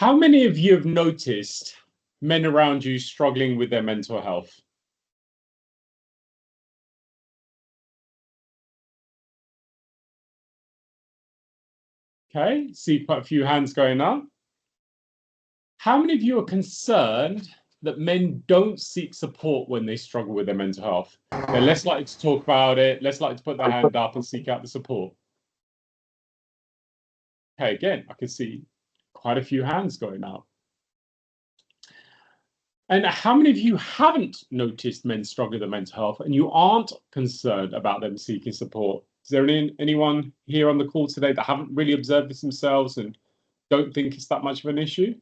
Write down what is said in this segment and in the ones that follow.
How many of you have noticed men around you struggling with their mental health? Okay, see quite a few hands going up. How many of you are concerned that men don't seek support when they struggle with their mental health? They're less likely to talk about it, less likely to put their hand up and seek out the support. Okay, again, I can see quite a few hands going up. And how many of you haven't noticed men struggle with their mental health and you aren't concerned about them seeking support? Is there anyone here on the call today that haven't really observed this themselves and don't think it's that much of an issue?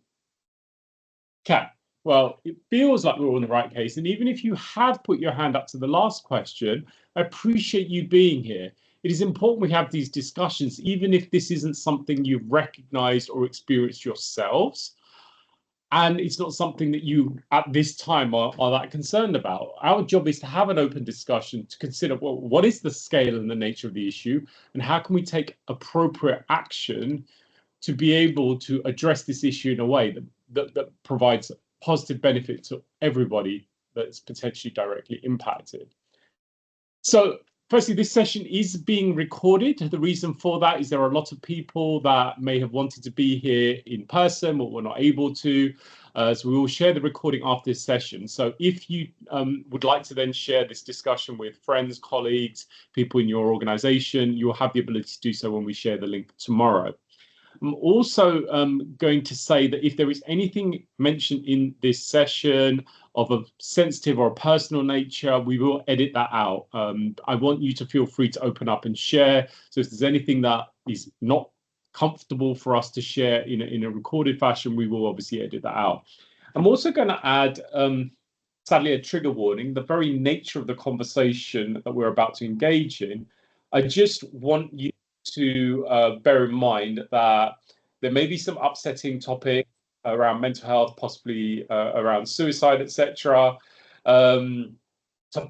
Okay, well, it feels like we're all in the right case. And even if you have put your hand up to the last question, I appreciate you being here. It is important we have these discussions, even if this isn't something you've recognized or experienced yourselves. And it's not something that you, at this time, are that concerned about. Our job is to have an open discussion to consider, well, what is the scale and the nature of the issue, and how can we take appropriate action to be able to address this issue in a way that provides positive benefit to everybody that's potentially directly impacted. So firstly, this session is being recorded. The reason for that is there are a lot of people that may have wanted to be here in person but were not able to. So we will share the recording after this session. So if you would like to then share this discussion with friends, colleagues, people in your organization, you'll have the ability to do so when we share the link tomorrow. I'm also going to say that if there is anything mentioned in this session of a sensitive or a personal nature, we will edit that out. I want you to feel free to open up and share. So if there's anything that is not comfortable for us to share in a recorded fashion, we will obviously edit that out. I'm also going to add, sadly, a trigger warning. The very nature of the conversation that we're about to engage in, I just want you to bear in mind that there may be some upsetting topics around mental health, possibly around suicide, etc. So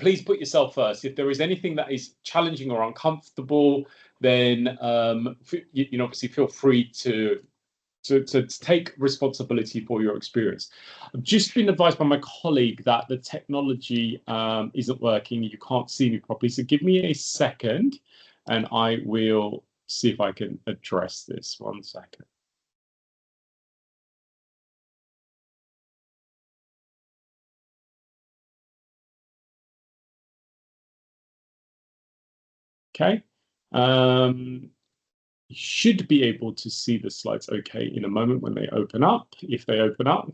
please put yourself first. If there is anything that is challenging or uncomfortable, then obviously feel free to take responsibility for your experience. I've just been advised by my colleague that the technology isn't working. You can't see me properly. So give me a second and I will see if I can address this. 1 second. Okay. You should be able to see the slides okay in a moment when they open up, if they open up.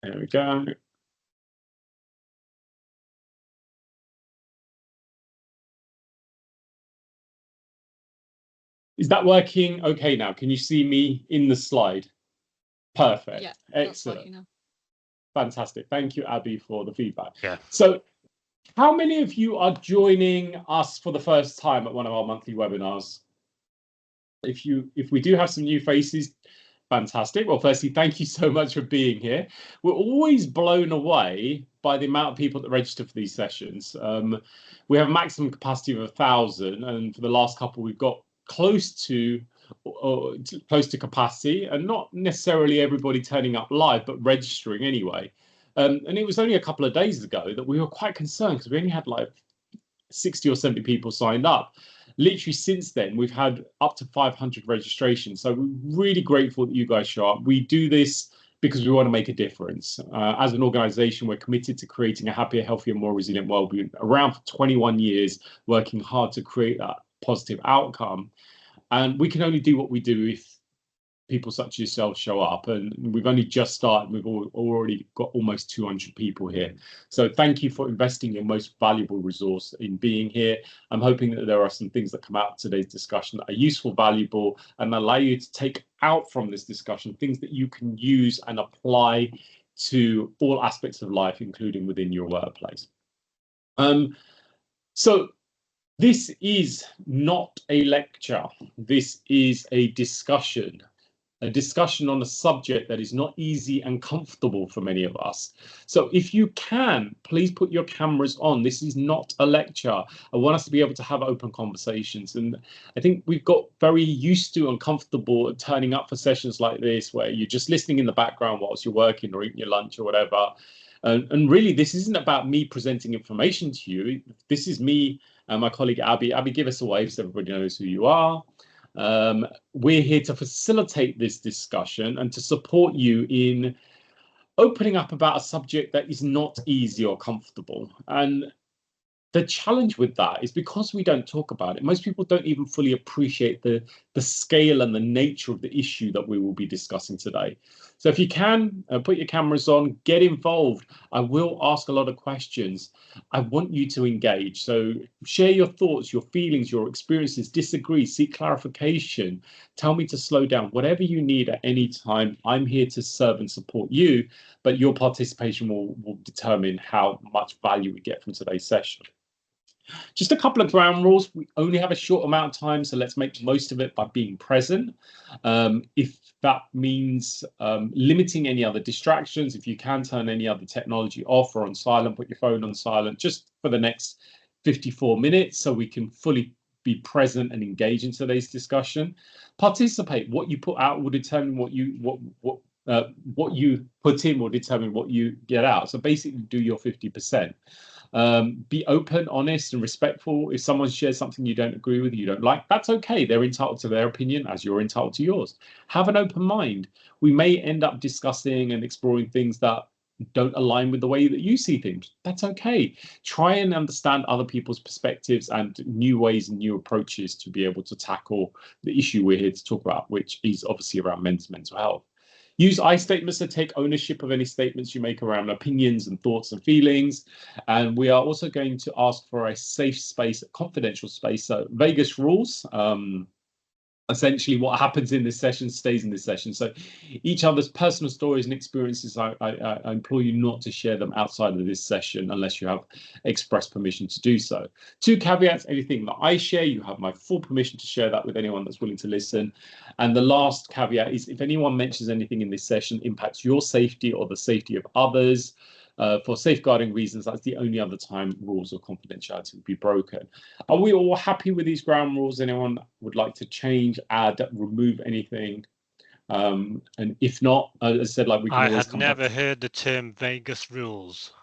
There we go. Is that working okay now? Can you see me in the slide? Perfect. Yeah, excellent. Fantastic. Thank you, Abby, for the feedback. Yeah. So how many of you are joining us for the first time at one of our monthly webinars? If we do have some new faces, fantastic. Well, firstly, thank you so much for being here. We're always blown away by the amount of people that register for these sessions. We have a maximum capacity of 1,000, and for the last couple, we've got close to capacity, and not necessarily everybody turning up live, but registering anyway. And it was only a couple of days ago that we were quite concerned because we only had like 60 or 70 people signed up. Literally since then, we've had up to 500 registrations. So we're really grateful that you guys show up. We do this because we want to make a difference. As an organization, we're committed to creating a happier, healthier, more resilient world. We've been around for 21 years, working hard to create that positive outcome. And we can only do what we do if people such as yourself show up, and we've only just started. We've already got almost 200 people here. So thank you for investing your most valuable resource in being here. I'm hoping that there are some things that come out of today's discussion that are useful, valuable, and allow you to take out from this discussion things that you can use and apply to all aspects of life, including within your workplace. So this is not a lecture. This is a discussion. a discussion on a subject that is not easy and comfortable for many of us. So if you can, please put your cameras on. This is not a lecture. I want us to be able to have open conversations. And I think we've got very used to and comfortable turning up for sessions like this, where you're just listening in the background whilst you're working or eating your lunch or whatever. And really, this isn't about me presenting information to you. This is me and my colleague, Abby. Abby, give us a wave so everybody knows who you are. We're here to facilitate this discussion and to support you in opening up about a subject that is not easy or comfortable. And the challenge with that is because we don't talk about it, most people don't even fully appreciate the scale and the nature of the issue that we will be discussing today. So if you can, put your cameras on, get involved. I will ask a lot of questions. I want you to engage. So share your thoughts, your feelings, your experiences, disagree, seek clarification, tell me to slow down, whatever you need at any time. I'm here to serve and support you, but your participation will determine how much value we get from today's session. Just a couple of ground rules. We only have a short amount of time, so let's make the most of it by being present. If that means limiting any other distractions, if you can turn any other technology off or on silent, put your phone on silent just for the next 54 minutes so we can fully be present and engage in today's discussion. Participate. What you put out will determine what you put in will determine what you get out. So basically do your 50%. Be open, honest, and respectful. If someone shares something you don't agree with, you don't like, that's okay. They're entitled to their opinion as you're entitled to yours. Have an open mind. We may end up discussing and exploring things that don't align with the way that you see things. That's okay. Try and understand other people's perspectives and new ways and new approaches to be able to tackle the issue we're here to talk about, which is obviously around men's mental health. Use I statements to take ownership of any statements you make around opinions and thoughts and feelings. And we are also going to ask for a safe space, a confidential space. So Vegas rules. Essentially, what happens in this session stays in this session. So each other's personal stories and experiences, I implore you not to share them outside of this session unless you have express permission to do so. 2 caveats: anything that I share, you have my full permission to share that with anyone that's willing to listen. And the last caveat is if anyone mentions anything in this session impacts your safety or the safety of others, for safeguarding reasons, that's the only other time rules of confidentiality would be broken. Are we all happy with these ground rules? Anyone would like to change, add, remove anything? And if not, as I said, like we can always come back. I had never heard the term Vegas rules.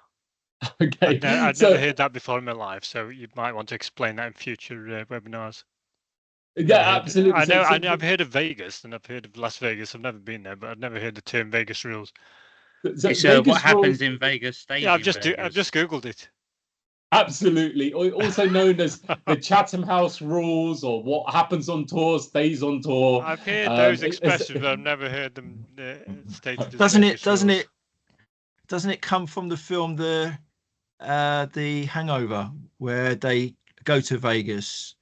Okay. I'd never heard that before in my life, so you might want to explain that in future webinars. Yeah, absolutely. I've heard of Vegas and I've heard of Las Vegas. I've never been there, but I've never heard the term Vegas rules. So what happens in Vegas stays in Vegas. I've just Googled it. Absolutely. Also known as the Chatham House rules, or what happens on tour stays on tour. I've heard those expressions, but I've never heard them stated. Doesn't it come from the film The Hangover, where they go to Vegas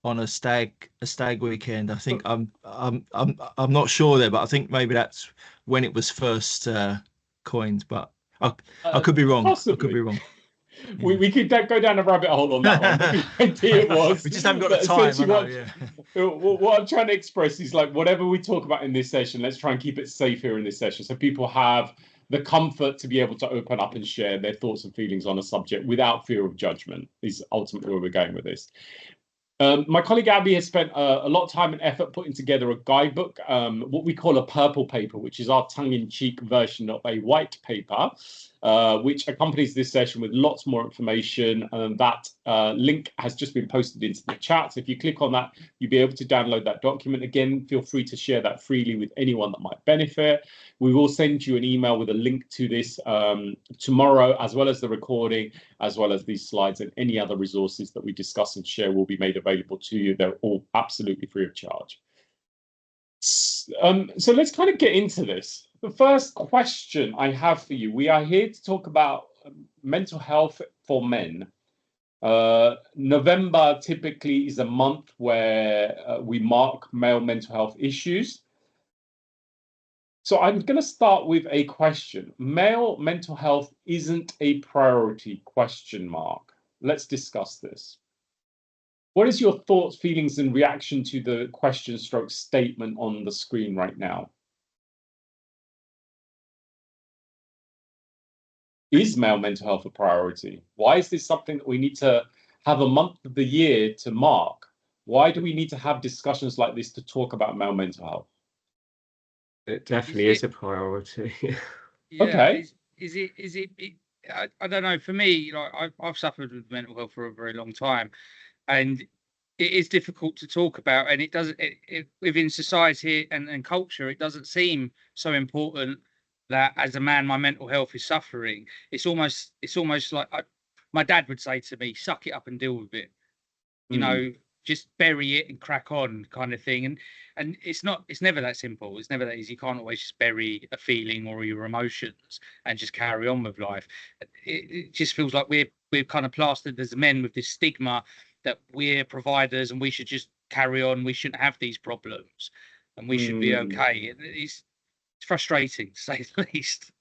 on a stag weekend? I think I'm not sure there, but I think maybe that's when it was first coined, but I could be wrong. Possibly. I could be wrong. We could go down a rabbit hole on that one. The idea was we just haven't got the time. What I'm trying to express is, like, whatever we talk about in this session, let's try and keep it safe here in this session, so people have the comfort to be able to open up and share their thoughts and feelings on a subject without fear of judgment. Is ultimately where we're going with this. My colleague Abby has spent a lot of time and effort putting together a guidebook, what we call a purple paper, which is our tongue-in-cheek version of a white paper, which accompanies this session with lots more information. And that link has just been posted into the chat. So if you click on that, you'll be able to download that document. Again, feel free to share that freely with anyone that might benefit. We will send you an email with a link to this tomorrow, as well as the recording, as well as these slides, and any other resources that we discuss and share will be made available to you. They're all absolutely free of charge. So let's kind of get into this. The first question I have for you: we are here to talk about mental health for men. November typically is a month where we mark male mental health issues. So I'm going to start with a question. Male mental health isn't a priority, question mark. Let's discuss this. What is your thoughts, feelings, and reaction to the question stroke statement on the screen right now? Is male mental health a priority? Why is this something that we need to have a month of the year to mark? Why do we need to have discussions like this to talk about male mental health? It definitely is a priority. Yeah. Okay. Is it? I don't know. For me, I've suffered with mental health for a very long time, and it is difficult to talk about. And it doesn't within society and culture, it doesn't seem so important that as a man, my mental health is suffering. It's almost like my dad would say to me, "Suck it up and deal with it." You know, just bury it and crack on, kind of thing. And it's never that simple. It's never that easy. You can't always just bury a feeling or your emotions and just carry on with life. It just feels like we're kind of plastered as men with this stigma that we're providers and we should just carry on. We shouldn't have these problems and we should be okay. It's frustrating, to say the least.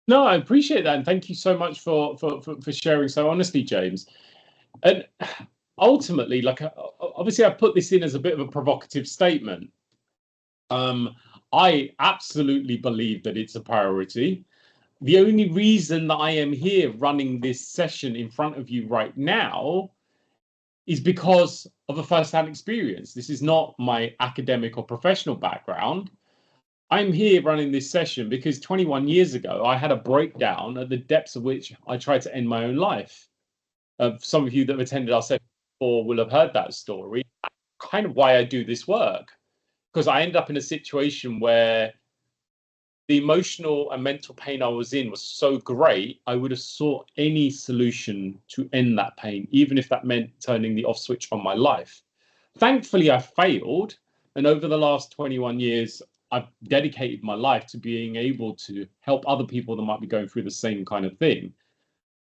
No, I appreciate that, and thank you so much for sharing so honestly, James. And ultimately, like, obviously, I put this in as a bit of a provocative statement. I absolutely believe that it's a priority. The only reason that I am here running this session in front of you right now is because of a first-hand experience. This is not my academic or professional background. I'm here running this session because 21 years ago, I had a breakdown at the depths of which I tried to end my own life. Some of you that have attended our session before will have heard that story. That's kind of why I do this work, because I ended up in a situation where the emotional and mental pain I was in was so great, I would have sought any solution to end that pain, even if that meant turning the off switch on my life. Thankfully, I failed. And over the last 21 years, I've dedicated my life to being able to help other people that might be going through the same kind of thing.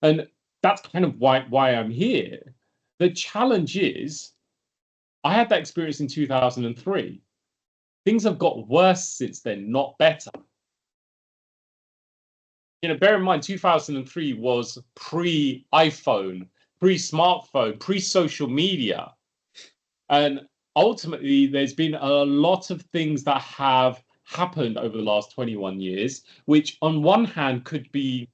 And that's kind of why I'm here. The challenge is, I had that experience in 2003. Things have got worse since then, not better. You know, bear in mind, 2003 was pre-iPhone, pre-smartphone, pre-social media. And ultimately, there's been a lot of things that have happened over the last 21 years, which on one hand could be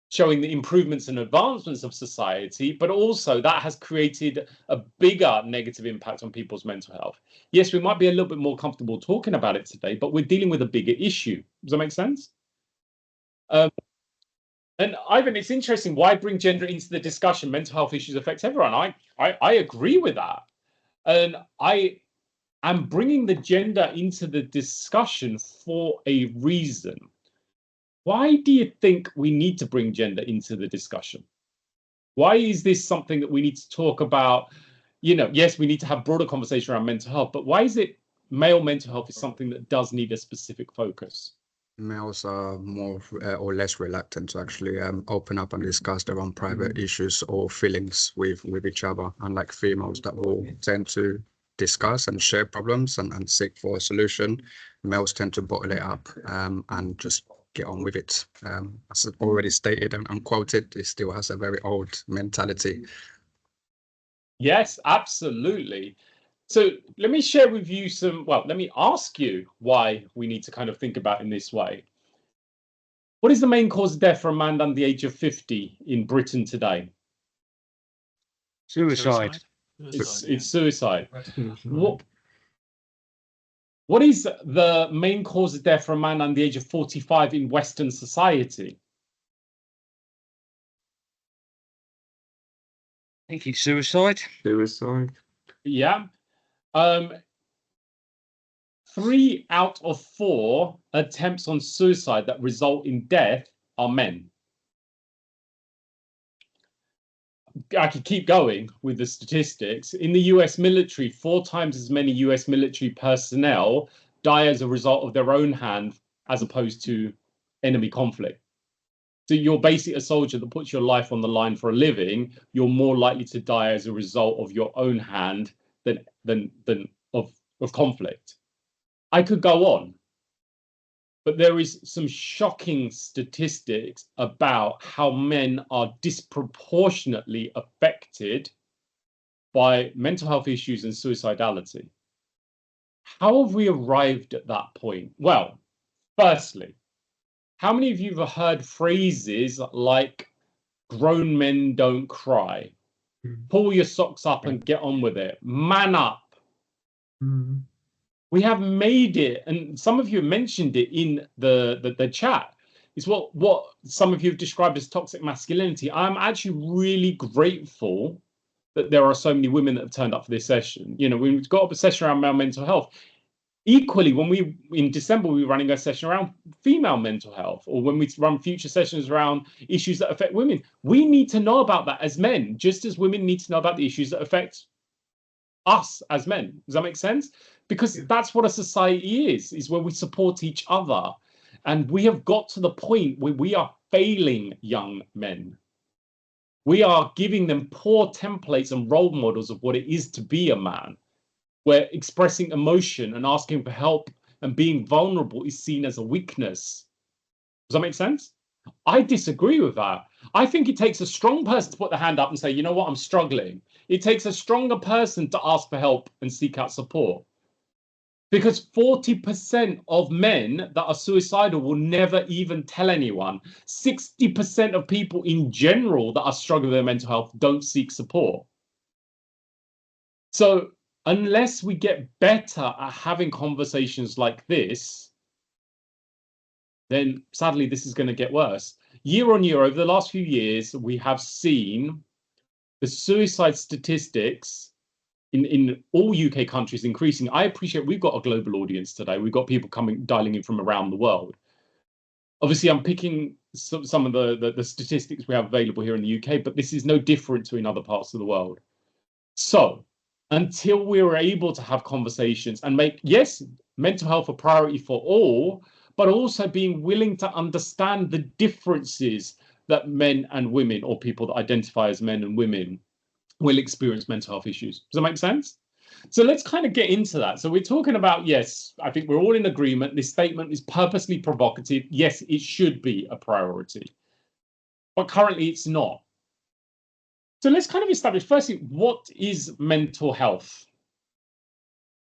showing the improvements and advancements of society, but also that has created a bigger negative impact on people's mental health. Yes, we might be a little bit more comfortable talking about it today, but we're dealing with a bigger issue. Does that make sense? And Ivan, it's interesting. Why bring gender into the discussion? Mental health issues affect everyone. I agree with that. And I am bringing the gender into the discussion for a reason. Why do you think we need to bring gender into the discussion? Why is this something that we need to talk about? You know, yes, we need to have broader conversation around mental health, but why is it male mental health is something that does need a specific focus? Males are more or less reluctant to actually open up and discuss their own private issues or feelings with each other, unlike females that will tend to discuss and share problems and seek for a solution. Males tend to bottle it up and just get on with it. As already stated and quoted, it still has a very old mentality. Yes, absolutely. So let me share with you let me ask you why we need to kind of think about in this way. What is the main cause of death for a man under the age of 50 in Britain today? Suicide. It's suicide. What is the main cause of death for a man under the age of 45 in Western society? I think it's suicide. Suicide. Yeah. 3 out of 4 attempts on suicide that result in death are men. I could keep going with the statistics. In the US military, 4 times as many US military personnel die as a result of their own hand as opposed to enemy conflict. So you're basically a soldier that puts your life on the line for a living. You're more likely to die as a result of your own hand than of conflict. I could go on, but there is some shocking statistics about how men are disproportionately affected by mental health issues and suicidality. How have we arrived at that point? Well, firstly, how many of you have heard phrases like grown men don't cry, pull your socks up and get on with it, man up? We have made it, and some of you mentioned it in the chat. It's what some of you have described as toxic masculinity. I'm actually really grateful that there are so many women that have turned up for this session. You know, we've got a session around male mental health. Equally, when we in December we were running a session around female mental health, or when we run future sessions around issues that affect women, we need to know about that as men, just as women need to know about the issues that affect us as men. Does that make sense? Because that's what a society is where we support each other. And we have got to the point where we are failing young men. We are giving them poor templates and role models of what it is to be a man, where expressing emotion and asking for help and being vulnerable is seen as a weakness. Does that make sense? I disagree with that. I think it takes a strong person to put their hand up and say, you know what, I'm struggling. It takes a stronger person to ask for help and seek out support. Because 40% of men that are suicidal will never even tell anyone. 60% of people in general that are struggling with their mental health don't seek support. So unless we get better at having conversations like this, then sadly this is going to get worse. Year on year, over the last few years, we have seen the suicide statistics in all UK countries increasing. I appreciate we've got a global audience today. We've got people dialing in from around the world. Obviously, I'm picking some of the statistics we have available here in the UK, but this is no different to in other parts of the world. So until we're able to have conversations and make, yes, mental health a priority for all, but also being willing to understand the differences that men and women, or people that identify as men and women, will experience mental health issues. Does that make sense? So let's kind of get into that. So we're talking about, yes, I think we're all in agreement. This statement is purposely provocative. Yes, it should be a priority, but currently it's not. So let's kind of establish, firstly, what is mental health?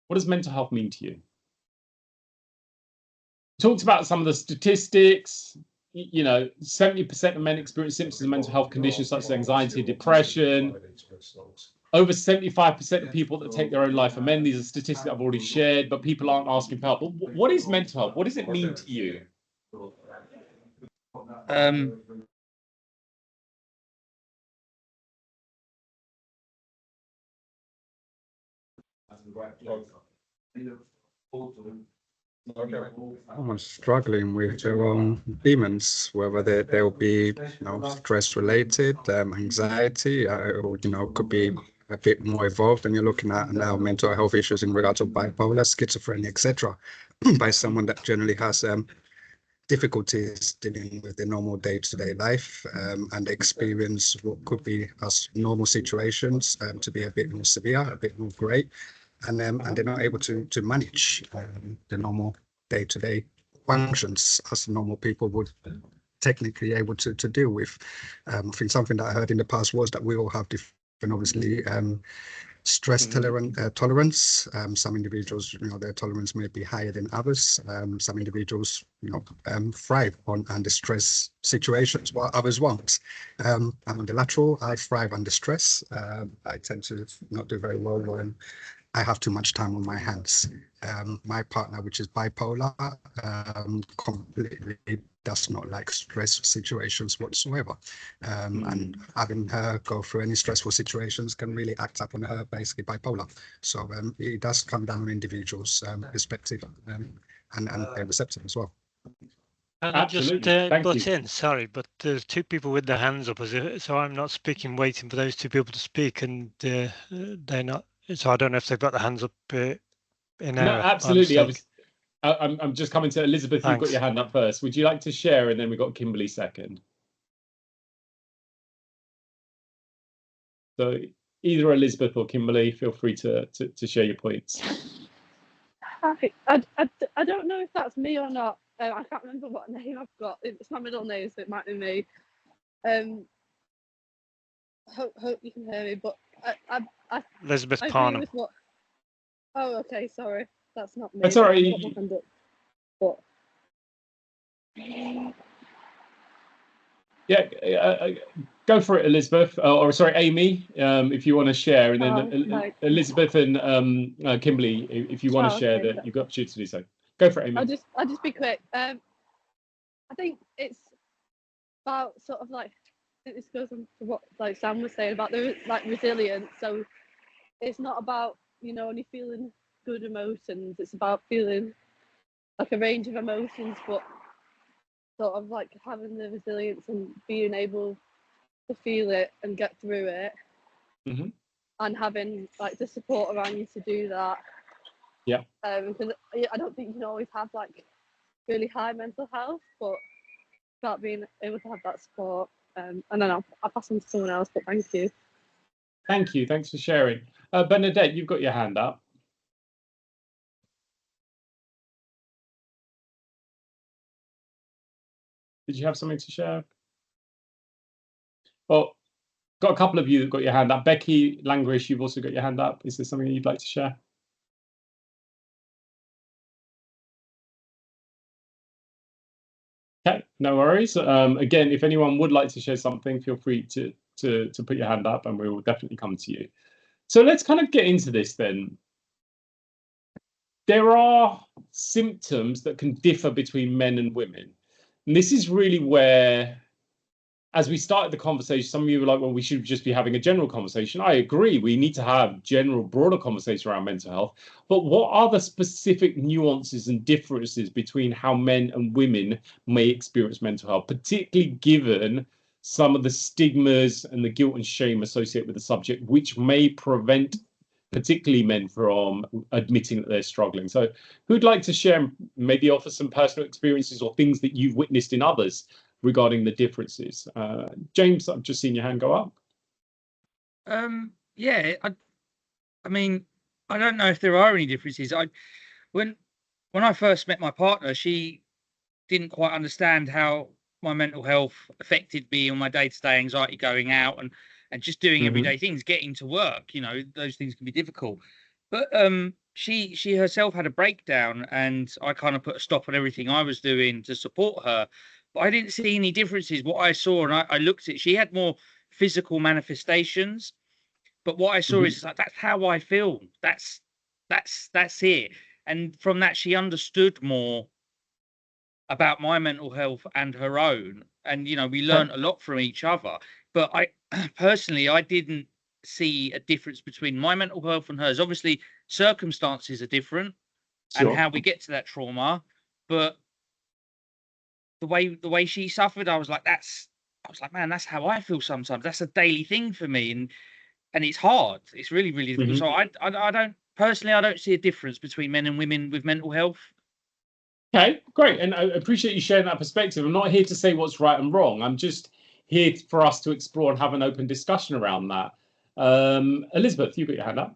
What does mental health mean to you? We talked about some of the statistics. You know, 70% of men experience symptoms of mental health conditions such as anxiety, depression. Over 75% of people that take their own life are men. These are statistics I've already shared, but people aren't asking for help. But what is mental health? What does it mean to you? I'm struggling with their own demons, whether they'll be, stress related, anxiety, or, could be a bit more evolved. And you're looking at now mental health issues in regards to bipolar, schizophrenia, etc., by someone that generally has difficulties dealing with the normal day-to-day life, and experience what could be as normal situations to be a bit more severe, a bit more grey. And they're not able to manage the normal day-to-day functions as normal people would technically able to deal with. I think something that I heard in the past was that we all have different, obviously, stress tolerance. Some individuals, their tolerance may be higher than others. Some individuals, thrive on under stress situations, while others won't. I'm on the lateral. I thrive under stress. I tend to not do very well when I have too much time on my hands. My partner, which is bipolar, completely does not like stress situations whatsoever. And having her go through any stressful situations can really act up on her, basically bipolar. So it does come down on individuals' perspective and their receptive as well. Can I just butt in? Sorry, but there's two people with their hands up, so I'm not speaking, waiting for those two people to speak, and they're not. So I don't know if they've got their hands up in error. No, absolutely. I'm just coming to Elizabeth. Thanks. You've got your hand up first. Would you like to share, and then we've got Kimberly second? So either Elizabeth or Kimberly, feel free to share your points. Hi. I don't know if that's me or not. I can't remember what name I've got. It's my middle name, so it might be me. Hope you can hear me. But Elizabeth I agree Parnham. with what. Oh, okay. Sorry, that's not me. That's all right. I got my hand up. But Yeah, go for it, Elizabeth. Or sorry, Amy, if you want to share, and then right. Elizabeth and Kimberly, if you want to share, okay. that you've got opportunity to do so. Go for it, Amy. I'll just be quick. I think it's about sort of like, I think this goes on to what like Sam was saying about the like resilience. So it's not about, you know, only feeling good emotions. It's about feeling like a range of emotions, but sort of like having the resilience and being able to feel it and get through it, and having like the support around you to do that. Yeah. Because I don't think you can always have like really high mental health, but about being able to have that support. And then I'll pass on to someone else, but thank you. Thank you. Thanks for sharing. Bernadette, you've got your hand up. Did you have something to share? Well, got a couple of you that got your hand up. Becky Langrish, you've also got your hand up. Is there something you'd like to share? Okay, no worries. Again, if anyone would like to share something, feel free to put your hand up and we will definitely come to you. So let's kind of get into this then. There are symptoms that can differ between men and women. And this is really where, as we started the conversation, some of you were like, well, we should just be having a general conversation. I agree. We need to have general, broader conversation around mental health. But what are the specific nuances and differences between how men and women may experience mental health, particularly given some of the stigmas and the guilt and shame associated with the subject, which may prevent particularly men from admitting that they're struggling? So who'd like to share, maybe offer some personal experiences or things that you've witnessed in others regarding the differences? James, I've just seen your hand go up. Yeah, I mean, I don't know if there are any differences. When I first met my partner, she didn't quite understand how my mental health affected me on my day-to-day anxiety going out and just doing everyday things, getting to work. You know, those things can be difficult. But she herself had a breakdown, and I kind of put a stop on everything I was doing to support her. But I didn't see any differences. What I saw, and I looked at, she had more physical manifestations. But what I saw is like, that's how I feel. That's it. And from that, she understood more about my mental health and her own. And, you know, we learned a lot from each other. But I personally, I didn't see a difference between my mental health and hers. Obviously, circumstances are different and how we get to that trauma. But the way she suffered, I was like, man, that's how I feel sometimes. That's a daily thing for me. And it's hard. It's really, really difficult. So I don't personally, I don't see a difference between men and women with mental health. Okay, great. And I appreciate you sharing that perspective. I'm not here to say what's right and wrong. I'm just here for us to explore and have an open discussion around that. Elizabeth, you've got your hand up.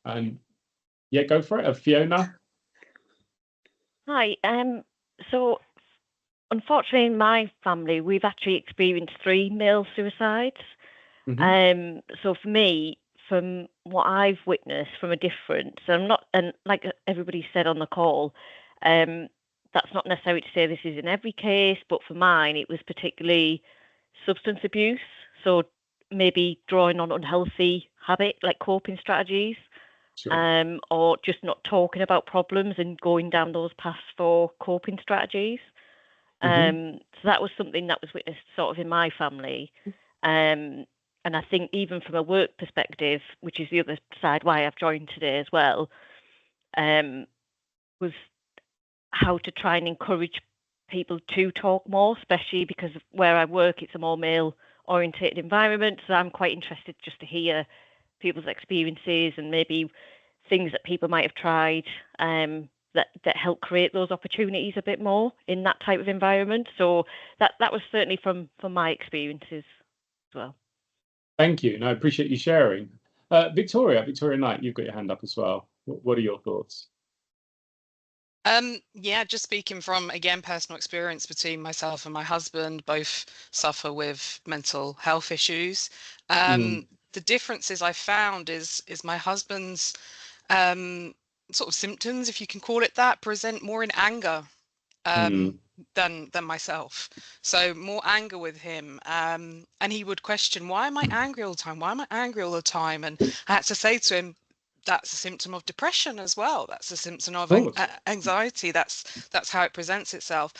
And yeah, go for it. Fiona. Hi. So unfortunately, in my family, we've actually experienced 3 male suicides. So for me, from what I've witnessed from a difference, and like everybody said on the call, that's not necessarily to say this is in every case, but for mine, it was particularly substance abuse. So maybe drawing on unhealthy habit, like coping strategies. Or just not talking about problems and going down those paths for coping strategies. So that was something that was witnessed sort of in my family. And I think even from a work perspective, which is the other side why I've joined today as well, was how to try and encourage people to talk more, especially because of where I work, it's a more male-orientated environment. So I'm quite interested just to hear people's experiences and maybe things that people might have tried that help create those opportunities a bit more in that type of environment. So that was certainly from my experiences as well. Thank you. And I appreciate you sharing. Victoria Knight, you've got your hand up as well. What are your thoughts? Yeah, just speaking from, again, personal experience between myself and my husband, both suffer with mental health issues. The differences I found is my husband's sort of symptoms, if you can call it that, present more in anger than myself. So more anger with him. And he would question, why am I angry all the time? Why am I angry all the time? And I had to say to him, that's a symptom of depression as well. That's a symptom of anxiety. That's how it presents itself.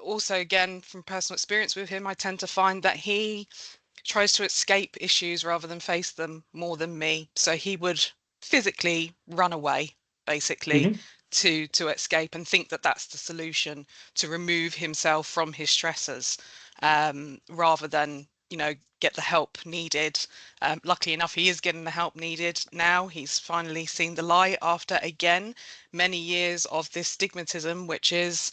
Also, again, from personal experience with him, I tend to find that he tries to escape issues rather than face them more than me. So he would physically run away, basically, to escape and think that that's the solution, to remove himself from his stressors, rather than, you know, get the help needed. Luckily enough, he is getting the help needed now. He's finally seen the light after, again, many years of this stigmatism, which is,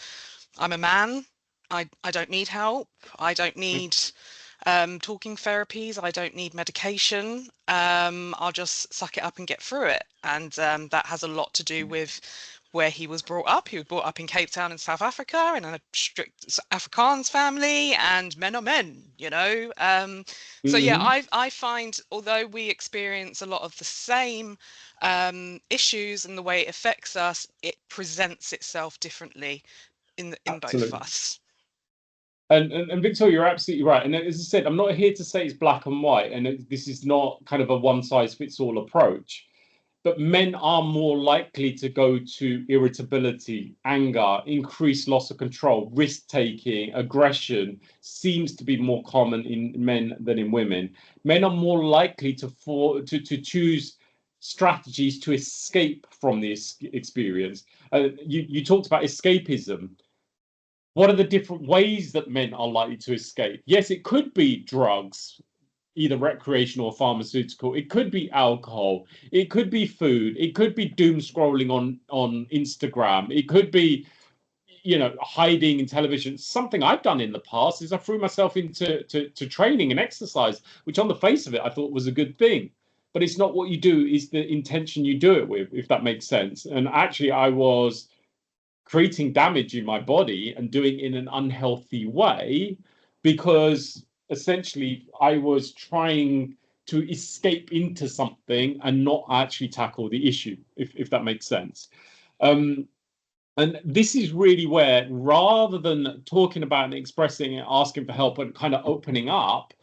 I'm a man, I don't need help, I don't need talking therapies, I don't need medication, I'll just suck it up and get through it. And that has a lot to do with where he was brought up. He was brought up in Cape Town in South Africa in a strict Afrikaans family, and men are men, you know. So yeah, I find, although we experience a lot of the same issues and the way it affects us, it presents itself differently in both of us. And Victoria, you're absolutely right. And as I said, I'm not here to say it's black and white, and this is not kind of a one-size-fits-all approach. But men are more likely to go to irritability, anger, increased loss of control, risk-taking, aggression seems to be more common in men than in women. Men are more likely to choose strategies to escape from this experience. You talked about escapism. What are the different ways that men are likely to escape? Yes, it could be drugs, either recreational or pharmaceutical. It could be alcohol. It could be food. It could be doom scrolling on Instagram. It could be, you know, hiding in television. Something I've done in the past is I threw myself into training and exercise, which on the face of it, I thought was a good thing. But it's not what you do, it's the intention you do it with, if that makes sense. And actually, I was creating damage in my body and doing it in an unhealthy way, because essentially I was trying to escape into something and not actually tackle the issue, if that makes sense. And this is really where, rather than talking about and expressing it, asking for help and kind of opening up,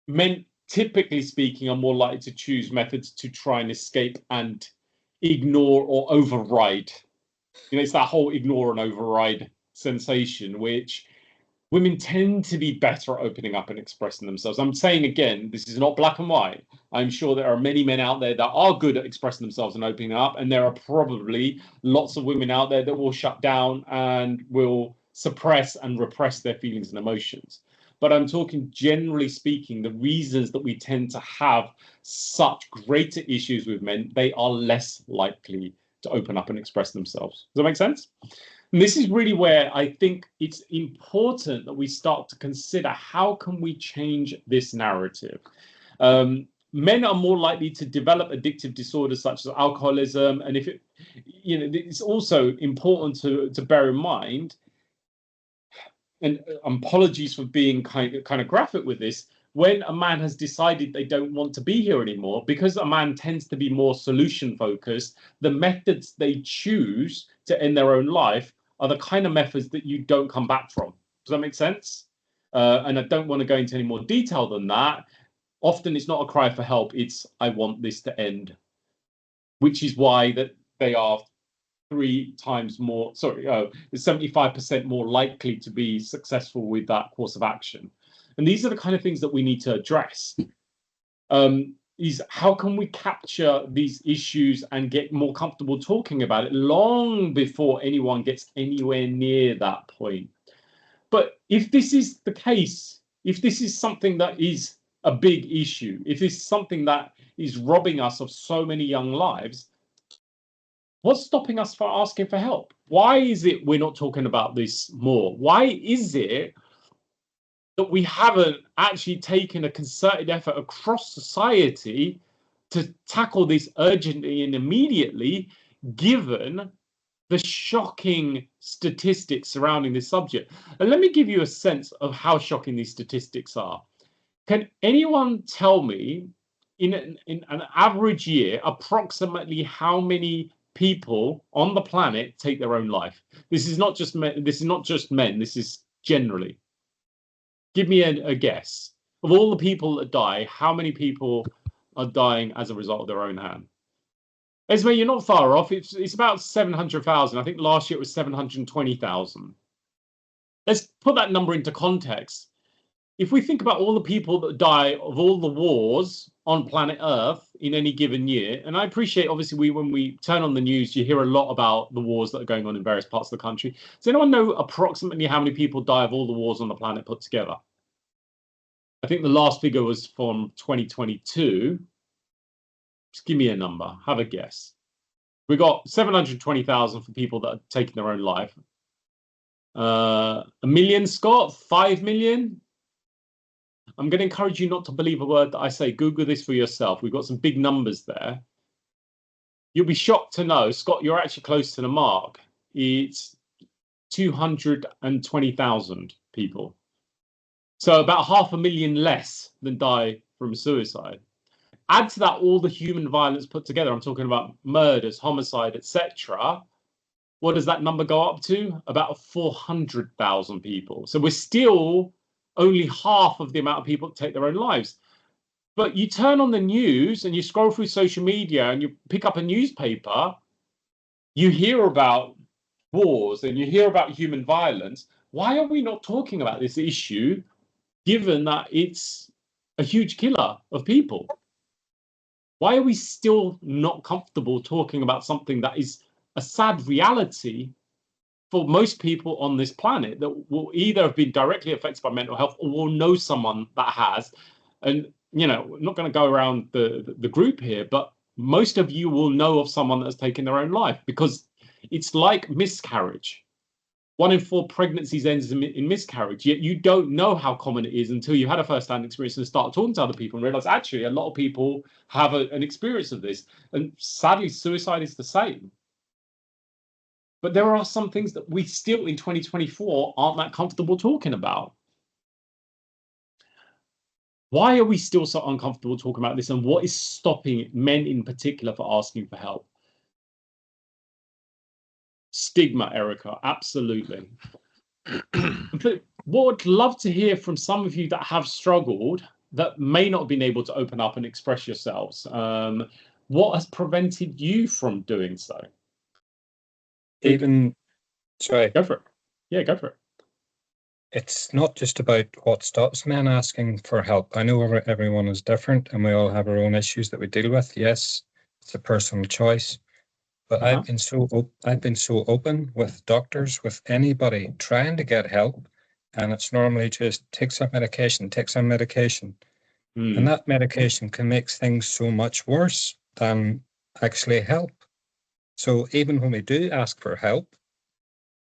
men, typically speaking, are more likely to choose methods to try and escape and ignore or override. You know, it's that whole ignore and override sensation, which women tend to be better at opening up and expressing themselves. I'm saying, again, this is not black and white. I'm sure there are many men out there that are good at expressing themselves and opening up, and there are probably lots of women out there that will shut down and will suppress and repress their feelings and emotions. But I'm talking, generally speaking, the reasons that we tend to have such greater issues with men, they are less likely to open up and express themselves. Does that make sense? And this is really where I think it's important that we start to consider, how can we change this narrative? Men are more likely to develop addictive disorders such as alcoholism. And if it, you know, it's also important to bear in mind, and apologies for being kind of graphic with this, when a man has decided they don't want to be here anymore, because a man tends to be more solution focused, the methods they choose to end their own life are the kind of methods that you don't come back from. Does that make sense? And I don't want to go into any more detail than that. Often it's not a cry for help, it's I want this to end, which is why that they are 3 times more, 75% more likely to be successful with that course of action. And these are the kind of things that we need to address. Is how can we capture these issues and get more comfortable talking about it long before anyone gets anywhere near that point? But if this is the case, if this is something that is a big issue, if it's something that is robbing us of so many young lives, what's stopping us from asking for help? Why is it we're not talking about this more? Why is it that we haven't actually taken a concerted effort across society to tackle this urgently and immediately, given the shocking statistics surrounding this subject. And let me give you a sense of how shocking these statistics are. Can anyone tell me, in an average year, approximately how many people on the planet take their own life? This is not just men. This is generally. Give me a guess. Of all the people that die, how many people are dying as a result of their own hand? Esme, you're not far off. It's about 700,000. I think last year it was 720,000. Let's put that number into context. If we think about all the people that die of all the wars on planet Earth in any given year, and I appreciate, obviously, when we turn on the news, you hear a lot about the wars that are going on in various parts of the country. Does anyone know approximately how many people die of all the wars on the planet put together? I think the last figure was from 2022. Just give me a number. Have a guess. We got 720,000 for people that are taking their own life. 1 million, Scott? 5 million? I'm going to encourage you not to believe a word that I say. Google this for yourself. We've got some big numbers there. You'll be shocked to know, Scott, you're actually close to the mark. It's 220,000 people. So about 500,000 less than die from suicide. Add to that all the human violence put together. I'm talking about murders, homicide, etc. What does that number go up to? About 400,000 people. So we're still only half of the amount of people that take their own lives. But you turn on the news and you scroll through social media and you pick up a newspaper, you hear about wars and you hear about human violence. Why are we not talking about this issue, given that it's a huge killer of people? Why are we still not comfortable talking about something that is a sad reality for most people on this planet, that will either have been directly affected by mental health or will know someone that has? And, you know, we're not going to go around the group here, but most of you will know of someone that has taken their own life, because it's like miscarriage. 1 in 4 pregnancies ends in miscarriage, yet you don't know how common it is until you've had a first-hand experience and start talking to other people and realize actually a lot of people have an experience of this. And sadly, suicide is the same. But there are some things that we still in 2024 aren't that comfortable talking about. Why are we still so uncomfortable talking about this, and what is stopping men in particular for asking for help? Stigma, Erica, absolutely. But what I'd love to hear from some of you that have struggled, that may not have been able to open up and express yourselves. What has prevented you from doing so? Sorry. Go for it. Yeah, go for it. It's not just about what stops men asking for help. I know everyone is different and we all have our own issues that we deal with. Yes, it's a personal choice. But I've been so open with doctors, with anybody trying to get help, and it's normally just take some medication. And that medication can make things so much worse than actually help. So even when we do ask for help,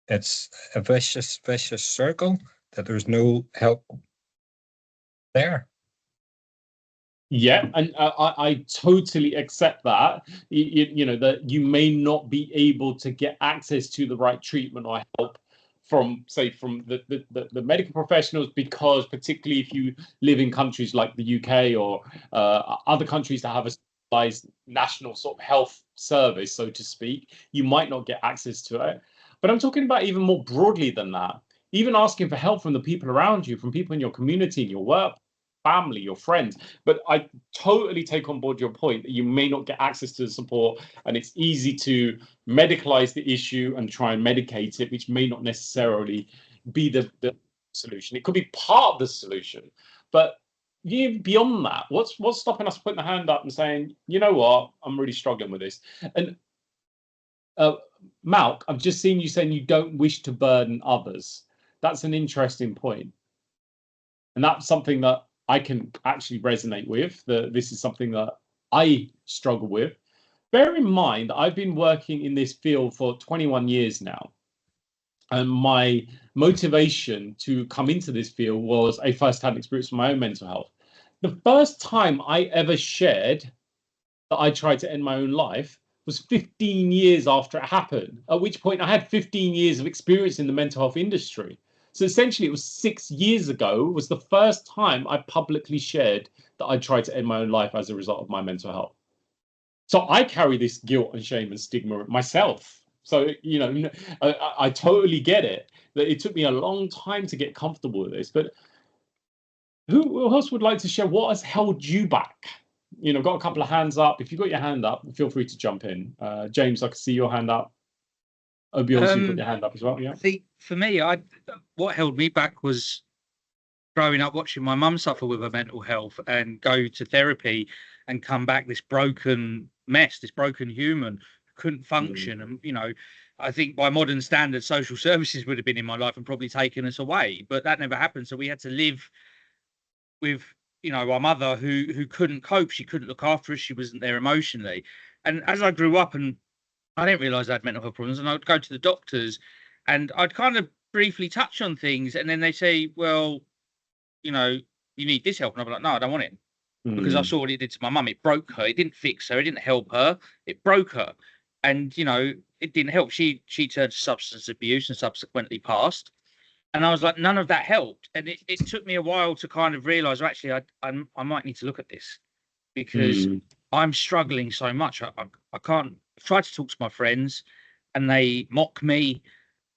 it's a vicious circle that there's no help there. Yeah, and I totally accept that. You know, that you may not be able to get access to the right treatment or help from, say, from the medical professionals, because particularly if you live in countries like the UK or other countries that have a centralized national sort of health service, so to speak, you might not get access to it. But I'm talking about even more broadly than that. Even asking for help from the people around you, from people in your community, in your work, family, your friends. But I totally take on board your point that you may not get access to the support, and it's easy to medicalize the issue and try and medicate it, which may not necessarily be the solution. It could be part of the solution, but beyond that, what's stopping us putting the hand up and saying, you know what, I'm really struggling with this? And Malk, I've just seen you saying you don't wish to burden others. That's an interesting point, and that's something that I can actually resonate with. This is something that I struggle with. Bear in mind, I've been working in this field for 21 years now. And my motivation to come into this field was a first-hand experience from my own mental health. The first time I ever shared that I tried to end my own life was 15 years after it happened, at which point I had 15 years of experience in the mental health industry. So essentially it was 6 years ago was the first time I publicly shared that I tried to end my own life as a result of my mental health. So I carry this guilt and shame and stigma myself. So, you know, I totally get it, that it took me a long time to get comfortable with this. But who else would like to share what has held you back? You know, got a couple of hands up. If you've got your hand up, feel free to jump in. James, I can see your hand up. Obios, you've got your hand up as well. Yeah. I think for me, what held me back was growing up watching my mum suffer with her mental health and go to therapy and come back this broken mess, this broken human who couldn't function. And, you know, I think by modern standards, social services would have been in my life and probably taken us away, but that never happened. So we had to live with, you know, our mother who couldn't cope. She couldn't look after us. She wasn't there emotionally. And as I grew up, and I didn't realize I had mental health problems, and I'd go to the doctors and I'd kind of briefly touch on things. And then they say, well, you know, you need this help. And I'd be like, no, I don't want it. Because I saw what it did to my mum. It broke her. It didn't fix her. It didn't help her. It broke her. And, you know, it didn't help. She turned to substance abuse and subsequently passed. And I was like, none of that helped. And it took me a while to kind of realize, well, actually, I might need to look at this because I'm struggling so much. I can't. I've tried to talk to my friends and they mock me,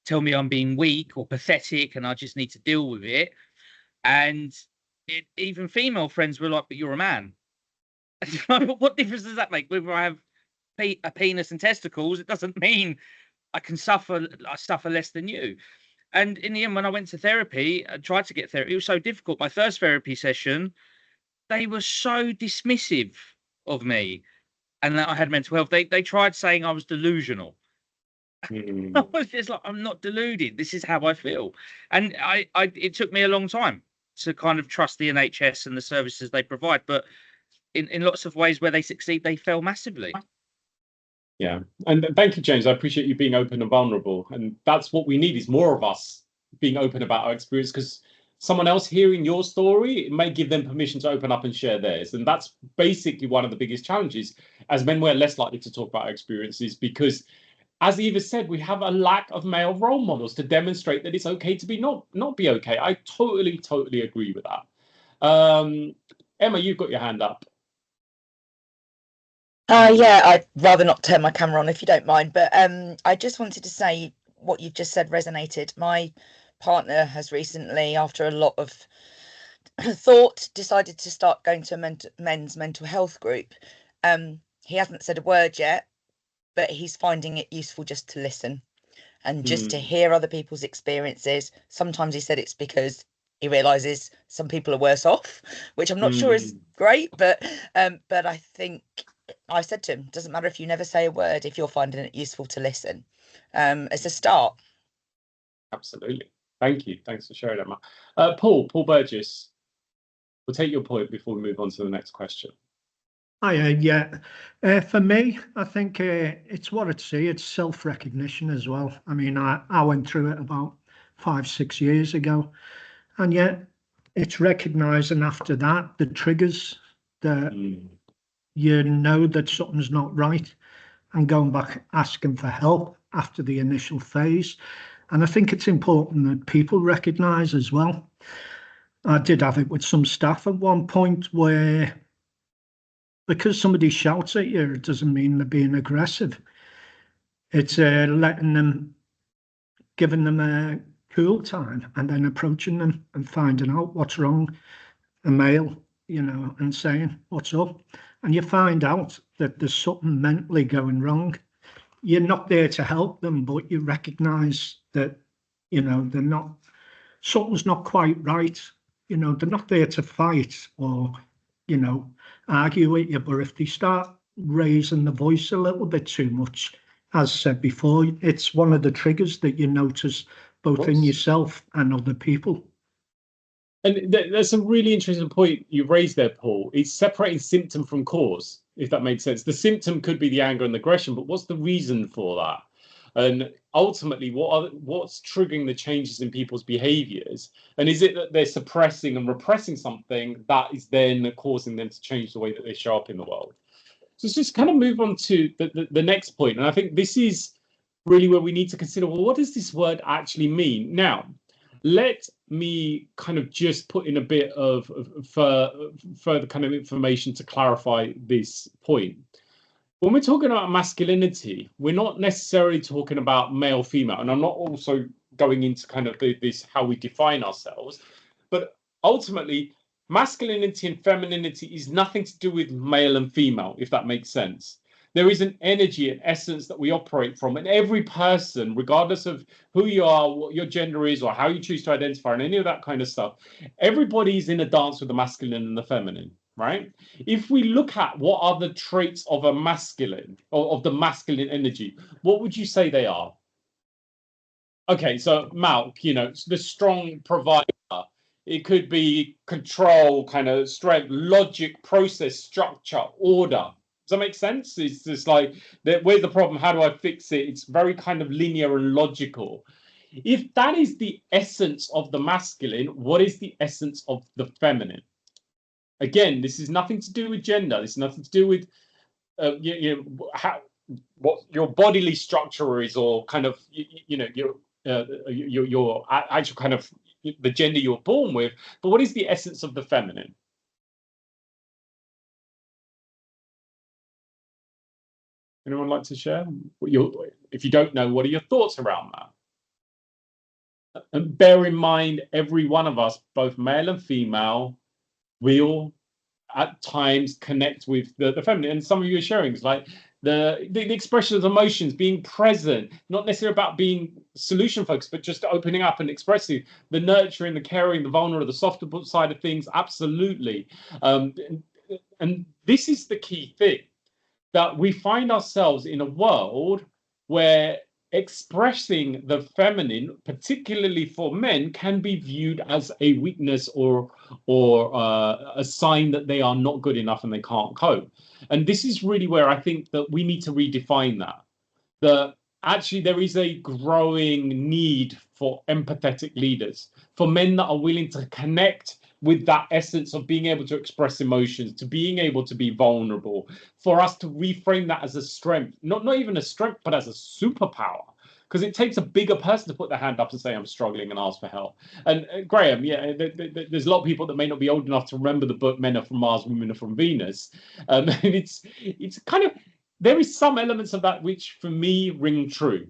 tell me I'm being weak or pathetic and I just need to deal with it. And even female friends were like, but you're a man. What difference does that make? Whether I have a penis and testicles, it doesn't mean I suffer less than you. And in the end, when I went to therapy, I tried to get therapy. It was so difficult. My first therapy session, they were so dismissive of me and that I had mental health. They tried saying I was delusional. I was just like, I'm not deluded. This is how I feel. And it took me a long time to kind of trust the NHS and the services they provide. But in lots of ways where they succeed, they fail massively. Yeah. And thank you, James. I appreciate you being open and vulnerable. And that's what we need, is more of us being open about our experience, because someone else hearing your story, it may give them permission to open up and share theirs. And that's basically one of the biggest challenges. As men, we're less likely to talk about our experiences because, as Eva said, we have a lack of male role models to demonstrate that it's okay to be not be okay. I totally agree with that. Emma, you've got your hand up. Yeah, I'd rather not turn my camera on if you don't mind, but I just wanted to say what you've just said resonated. My partner has recently, after a lot of thought, decided to start going to a men's mental health group. He hasn't said a word yet, but he's finding it useful just to listen and just to hear other people's experiences. Sometimes he said it's because he realizes some people are worse off, which I'm not sure is great, but I think I said to him, doesn't matter if you never say a word, if you're finding it useful to listen. It's a start. Absolutely. Thank you. Thanks for sharing, Emma. Paul Burgess, we'll take your point before we move on to the next question. For me, I think it's what I'd say. It's self-recognition as well. I mean, I went through it about 5-6 years ago, and yet it's recognizing after that the triggers that you know that something's not right, and going back asking for help after the initial phase. And I think it's important that people recognize as well. I did have it with some staff at one point where, because somebody shouts at you, it doesn't mean they're being aggressive. It's letting them, giving them a cool time and then approaching them and finding out what's wrong, a male, you know, and saying, what's up? And you find out that there's something mentally going wrong. You're not there to help them, but you recognize that, you know, they're not, something's not quite right. You know, they're not there to fight or, you know, argue with you, but if they start raising the voice a little bit too much, as said before, it's one of the triggers that you notice both in yourself and other people. And there's a really interesting point you raised there, Paul. It's separating symptom from cause, if that makes sense. The symptom could be the anger and aggression, but what's the reason for that? And ultimately, what's triggering the changes in people's behaviors? And is it that they're suppressing and repressing something that is then causing them to change the way that they show up in the world? So let's just kind of move on to the next point. And I think this is really where we need to consider, well, what does this word actually mean? Now, let me kind of just put in a bit of further kind of information to clarify this point. When we're talking about masculinity, we're not necessarily talking about male, female, and I'm not also going into kind of this how we define ourselves, but ultimately masculinity and femininity is nothing to do with male and female, if that makes sense. There is an energy and essence that we operate from, and every person, regardless of who you are, what your gender is, or how you choose to identify, and any of that kind of stuff, everybody's in a dance with the masculine and the feminine, right? If we look at what are the traits of a masculine, or of the masculine energy, what would you say they are? Okay, so Malk, you know, the strong provider. It could be control, kind of strength, logic, process, structure, order. Does that make sense? It's just like, where's the problem? How do I fix it? It's very kind of linear and logical. If that is the essence of the masculine, what is the essence of the feminine? Again, this is nothing to do with gender. This is nothing to do with what your bodily structure is, or kind of your actual kind of the gender you're born with. But what is the essence of the feminine? Anyone like to share? If you don't know, what are your thoughts around that? And bear in mind, every one of us, both male and female, will at times connect with the feminine. And some of you are sharing, it's like the expression of emotions, being present, not necessarily about being solution focused, but just opening up and expressing, the nurturing, the caring, the vulnerable, the softer side of things. Absolutely. And this is the key thing, that we find ourselves in a world where expressing the feminine, particularly for men, can be viewed as a weakness or a sign that they are not good enough and they can't cope. And this is really where I think that we need to redefine that. That actually there is a growing need for empathetic leaders, for men that are willing to connect with that essence of being able to express emotions, to being able to be vulnerable, for us to reframe that as a strength, not even a strength, but as a superpower. Because it takes a bigger person to put their hand up and say, I'm struggling, and ask for help. And Graham, yeah, there's a lot of people that may not be old enough to remember the book Men Are From Mars, Women Are From Venus. And it's kind of, there is some elements of that which for me ring true.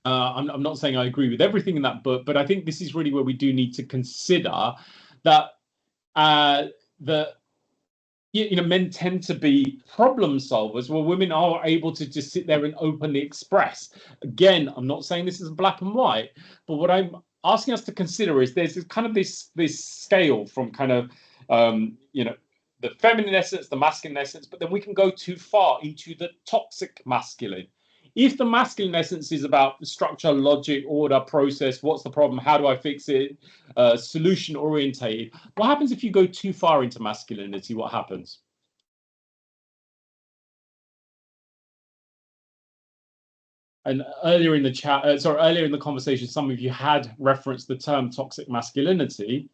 I'm not saying I agree with everything in that book, but I think this is really where we do need to consider that men tend to be problem solvers, while women are able to just sit there and openly express. Again, I'm not saying this is black and white, but what I'm asking us to consider is there's kind of this scale from kind of the feminine essence, the masculine essence, but then we can go too far into the toxic masculine. If the masculine essence is about the structure, logic, order, process, what's the problem, how do I fix it, solution orientated, what happens if you go too far into masculinity? What happens? And earlier in the chat, earlier in the conversation, some of you had referenced the term toxic masculinity.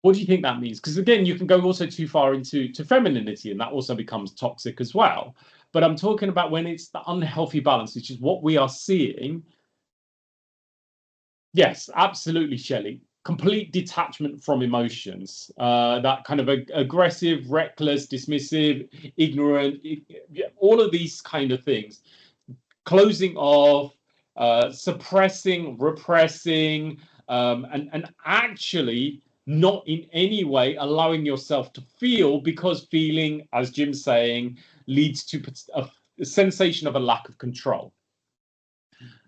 What do you think that means? Because again, you can go also too far into femininity, and that also becomes toxic as well. But I'm talking about when it's the unhealthy balance, which is what we are seeing. Yes, absolutely, Shelley. Complete detachment from emotions. That kind of aggressive, reckless, dismissive, ignorant, all of these kind of things. Closing off, suppressing, repressing, and actually not in any way allowing yourself to feel, because feeling, as Jim's saying, leads to a sensation of a lack of control.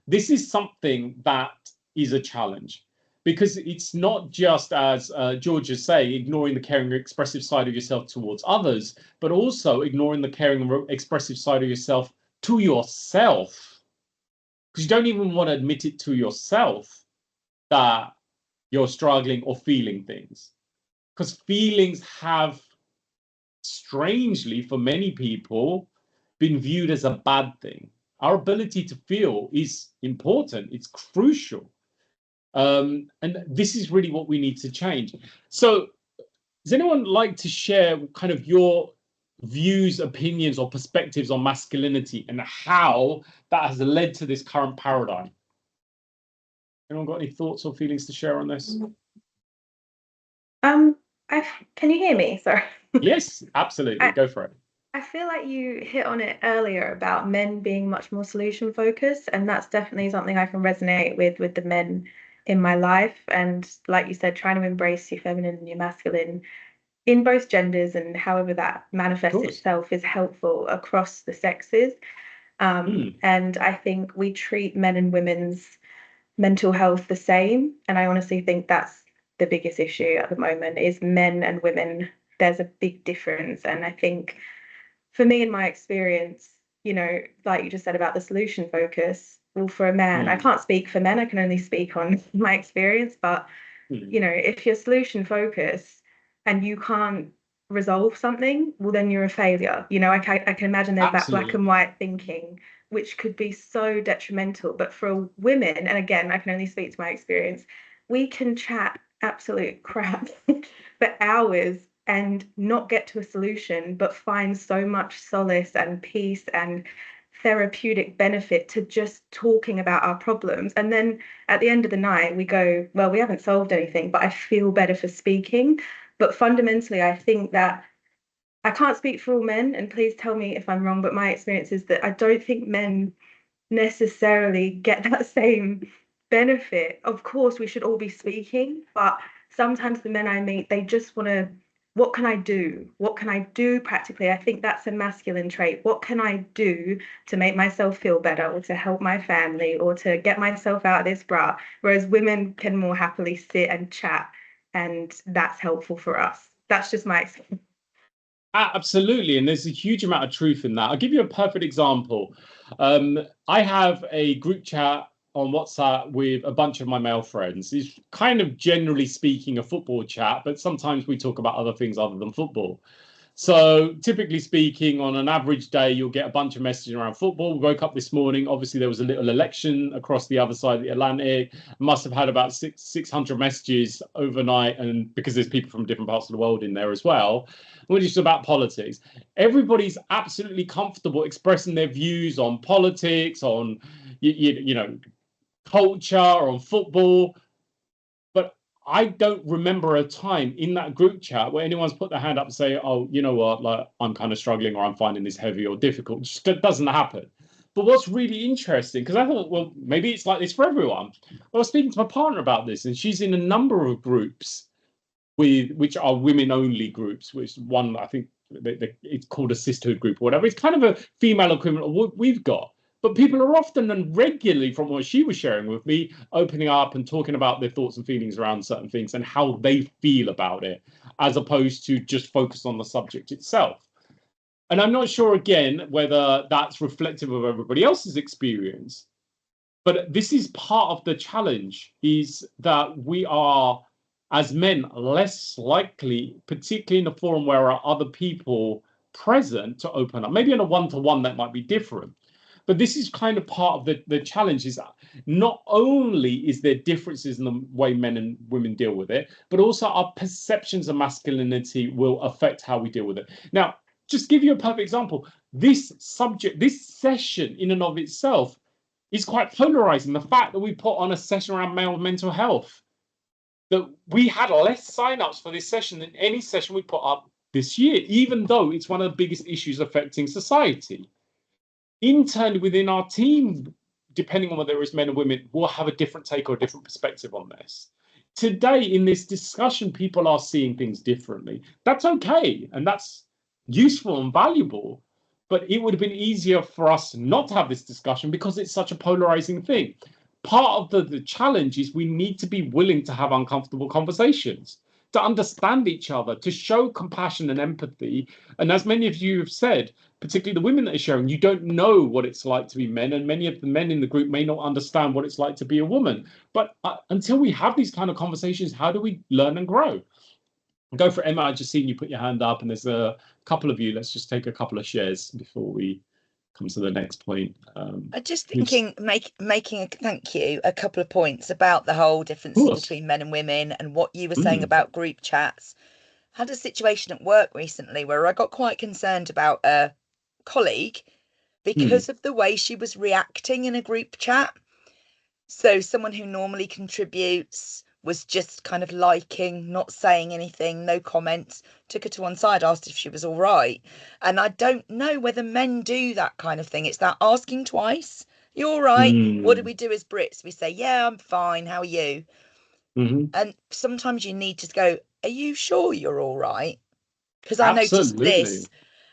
This is something that is a challenge, because it's not just, as George is saying, ignoring the caring, expressive side of yourself towards others, but also ignoring the caring, expressive side of yourself to yourself, because you don't even want to admit it to yourself that you're struggling or feeling things, because feelings have, strangely for many people, been viewed as a bad thing. Our ability to feel is important, it's crucial, and this is really what we need to change. So does anyone like to share kind of your views, opinions, or perspectives on masculinity and how that has led to this current paradigm. Anyone got any thoughts or feelings to share on this? Can you hear me? Sorry. Yes, absolutely. Go for it. I feel like you hit on it earlier about men being much more solution focused, and that's definitely something I can resonate with the men in my life. And like you said, trying to embrace your feminine and your masculine in both genders, and however that manifests itself is helpful across the sexes. And I think we treat men and women's mental health the same, and I honestly think that's the biggest issue at the moment is men and women. There's a big difference, and I think for me, in my experience, you know, like you just said about the solution focus, well, for a man, I can't speak for men, I can only speak on my experience, but, you know, if you're solution focused and you can't resolve something, well, then you're a failure. You know, I can imagine there's that black and white thinking, which could be so detrimental. But for women, and again, I can only speak to my experience, we can chat absolute crap for hours and not get to a solution, but find so much solace and peace and therapeutic benefit to just talking about our problems. And then at the end of the night, we go, well, we haven't solved anything, but I feel better for speaking. But fundamentally, I think that I can't speak for all men, and please tell me if I'm wrong, but my experience is that I don't think men necessarily get that same benefit. Of course, we should all be speaking, but sometimes the men I meet, they just want to, what can I do? What can I do practically? I think that's a masculine trait. What can I do to make myself feel better, or to help my family, or to get myself out of this rut? Whereas women can more happily sit and chat, and that's helpful for us. That's just my experience. Absolutely, and there's a huge amount of truth in that. I'll give you a perfect example. I have a group chat on WhatsApp with a bunch of my male friends. It's kind of generally speaking a football chat, but sometimes we talk about other things other than football. So typically speaking, on an average day, you'll get a bunch of messages around football. We woke up this morning. Obviously, there was a little election across the other side of the Atlantic. Must have had about 600 messages overnight, and because there's people from different parts of the world in there as well, which is about politics. Everybody's absolutely comfortable expressing their views on politics, on you know, culture, on football. But I don't remember a time in that group chat where anyone's put their hand up and say, oh, you know what, like, I'm kind of struggling, or I'm finding this heavy or difficult. It just doesn't happen. But what's really interesting, because I thought, well, maybe it's like this for everyone. I was speaking to my partner about this, and she's in a number of groups which are women-only groups, which one, I think it's called a sisterhood group or whatever. It's kind of a female equivalent of what we've got. But people are often and regularly, from what she was sharing with me, opening up and talking about their thoughts and feelings around certain things and how they feel about it, as opposed to just focus on the subject itself. And I'm not sure, again, whether that's reflective of everybody else's experience. But this is part of the challenge, is that we are, as men, less likely, particularly in a forum where there are other people present, to open up. Maybe in a one-to-one that might be different. But this is kind of part of the challenge, is that not only is there differences in the way men and women deal with it, but also our perceptions of masculinity will affect how we deal with it. Now, just give you a perfect example. This subject, this session in and of itself is quite polarizing. The fact that we put on a session around male mental health, that we had less sign-ups for this session than any session we put up this year, even though it's one of the biggest issues affecting society. Internally within our team, depending on whether it's men or women, will have a different take or a different perspective on this. Today, in this discussion, people are seeing things differently. That's okay, and that's useful and valuable, but it would have been easier for us not to have this discussion because it's such a polarizing thing. Part of the challenge is we need to be willing to have uncomfortable conversations, to understand each other, to show compassion and empathy. And as many of you have said, particularly the women that are sharing, you don't know what it's like to be men, and many of the men in the group may not understand what it's like to be a woman. But until we have these kind of conversations, how do we learn and grow? Go for Emma. I just seen you put your hand up, and there's a couple of you. Let's just take a couple of shares before we come to the next point. I'm just thinking, making a couple of points about the whole differences between men and women, and what you were saying about group chats. had a situation at work recently where I got quite concerned about a colleague because of the way she was reacting in a group chat. So someone who normally contributes was just kind of liking, not saying anything, no comments, took her to one side, asked if she was all right. And I don't know whether men do that kind of thing. It's that asking twice. You all right? What do we do as Brits? We say, yeah, I'm fine. How are you? And sometimes you need to go, are you sure you're all right? Because I noticed this.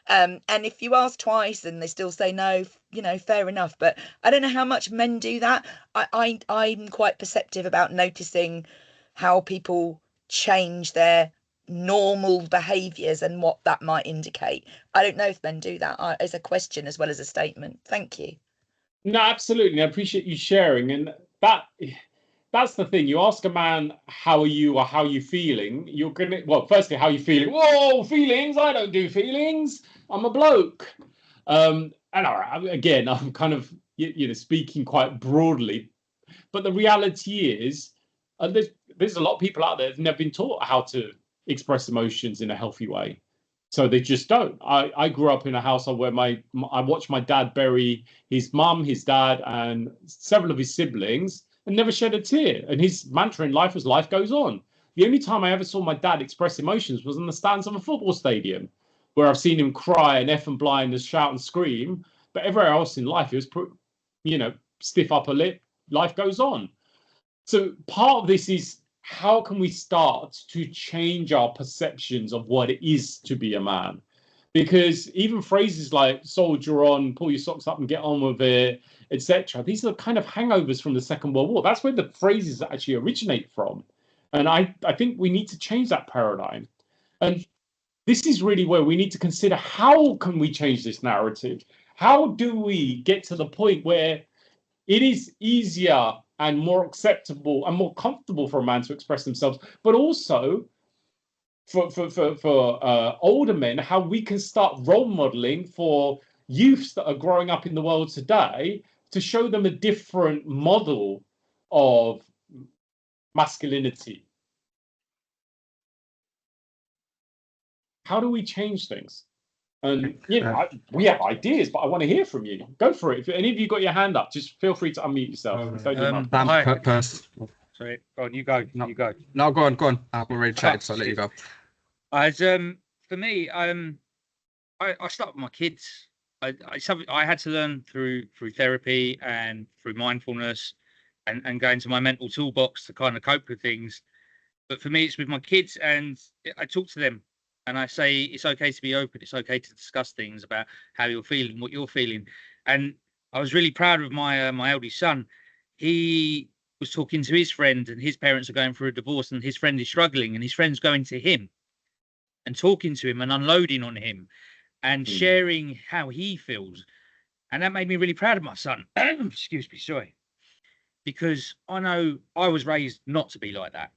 And if you ask twice and they still say no, you know, fair enough. But I don't know how much men do that. I'm quite perceptive about noticing how people change their normal behaviours and what that might indicate. I don't know if men do that as a question as well as a statement. Thank you. No, absolutely. I appreciate you sharing. And that's the thing. You ask a man, how are you or how are you feeling? You're going to, well, firstly, how are you feeling? Whoa, feelings. I don't do feelings. I'm a bloke. And again, I'm kind of, speaking quite broadly. But the reality is, there's a lot of people out there who've never been taught how to express emotions in a healthy way. So they just don't. I grew up in a household where I watched my dad bury his mum, his dad, and several of his siblings, and never shed a tear. And his mantra in life was life goes on. The only time I ever saw my dad express emotions was in the stands of a football stadium, where I've seen him cry and F and blind and shout and scream. But everywhere else in life, he was, stiff upper lip. Life goes on. So part of this is, how can we start to change our perceptions of what it is to be a man? Because even phrases like soldier on, pull your socks up and get on with it, etc., these are kind of hangovers from the Second World War. That's where the phrases actually originate from. And I think we need to change that paradigm. And this is really where we need to consider, how can we change this narrative? How do we get to the point where it is easier and more acceptable and more comfortable for a man to express themselves, but also for older men, how we can start role modeling for youths that are growing up in the world today to show them a different model of masculinity. How do we change things? And we have ideas, but I want to hear from you. Go for it. If any of you got your hand up, just feel free to unmute yourself. Sorry, go on. You go. No, you go. No, go on. I've already chatted, so I'll let you go. For me, I start with my kids. Something I had to learn through therapy and through mindfulness, and go into my mental toolbox to kind of cope with things. But for me, it's with my kids, and I talk to them. And I say, it's okay to be open. It's okay to discuss things about how you're feeling, what you're feeling. And I was really proud of my eldest son. He was talking to his friend, and his parents are going through a divorce, and his friend is struggling, and his friend's going to him and talking to him and unloading on him and sharing how he feels. And that made me really proud of my son. Excuse me, sorry. Because I know I was raised not to be like that.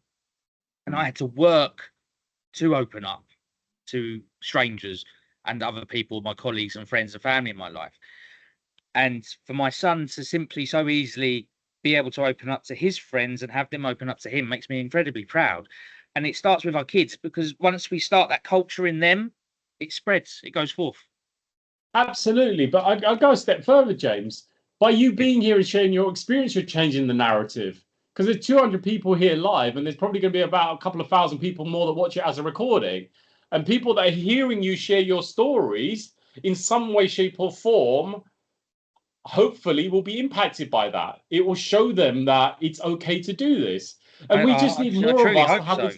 And I had to work to open up to strangers and other people, my colleagues and friends and family in my life. And for my son to simply so easily be able to open up to his friends and have them open up to him makes me incredibly proud. And it starts with our kids, because once we start that culture in them, it spreads, it goes forth. Absolutely. But I'll go a step further, James. By you being here and sharing your experience, you're changing the narrative. Because there's 200 people here live, and there's probably going to be about a couple of thousand people more that watch it as a recording. And people that are hearing you share your stories in some way, shape, or form, hopefully will be impacted by that. It will show them that it's okay to do this. And we just need more of us to have